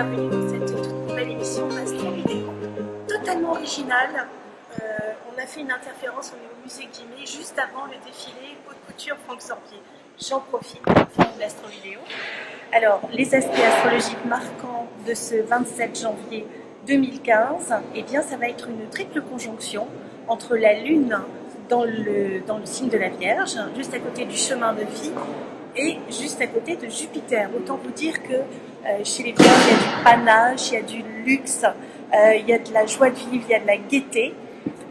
bienvenue dans cette toute nouvelle émission d'Astro Vidéo, totalement originale. On a fait une interférence au niveau musée Guimet juste avant le défilé haute couture Franck Sorbier. J'en profite pour faire de l'Astro Vidéo. Alors, les aspects astrologiques marquants de ce 27 janvier 2015, eh bien, ça va être une triple conjonction entre la Lune dans le signe de la Vierge, juste à côté du chemin de vie, et juste à côté de Jupiter. Autant vous dire que chez les Vierges, il y a du panache, il y a du luxe, il y a de la joie de vivre, il y a de la gaieté.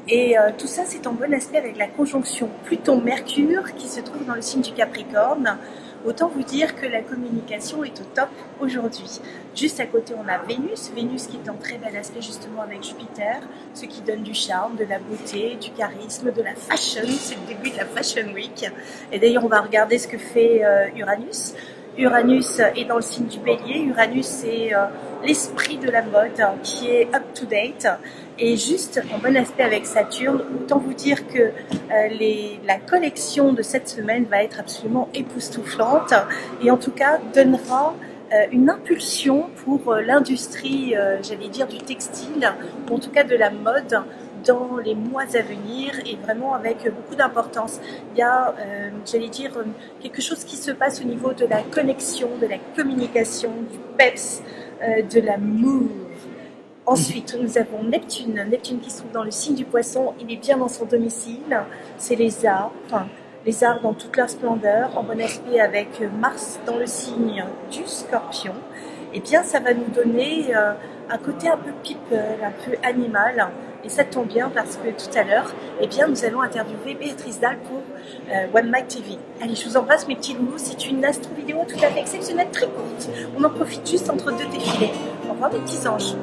Et tout ça, c'est en bon aspect avec la conjonction Pluton-Mercure qui se trouve dans le signe du Capricorne. Autant vous dire que la communication est au top aujourd'hui. Juste à côté, on a Vénus. Vénus qui est en très bel aspect justement avec Jupiter, ce qui donne du charme, de la beauté, du charisme, de la fashion. C'est le début de la Fashion Week. Et d'ailleurs, on va regarder ce que fait Uranus. Uranus est dans le signe du Bélier. Uranus, c'est l'esprit de la mode qui est up-to-date. Et juste en bon aspect avec Saturne, autant vous dire que la collection de cette semaine va être absolument époustouflante et en tout cas donnera une impulsion pour l'industrie, j'allais dire, du textile, ou en tout cas de la mode dans les mois à venir et vraiment avec beaucoup d'importance. Il y a, j'allais dire, quelque chose qui se passe au niveau de la connexion, de la communication, du peps, de la move. Ensuite, nous avons Neptune. Neptune qui se trouve dans le signe du Poisson. Il est bien dans son domicile. C'est les arts dans toute leur splendeur, en bon aspect avec Mars dans le signe du Scorpion. Eh bien, ça va nous donner un côté un peu people, un peu animal. Et ça tombe bien parce que tout à l'heure, eh bien, nous allons interviewer Béatrice Dalle pour One Mic TV. Allez, je vous embrasse mes petits loups. C'est une astro vidéo tout à fait exceptionnelle, très courte. On en profite juste entre deux défilés. Au revoir mes petits anges.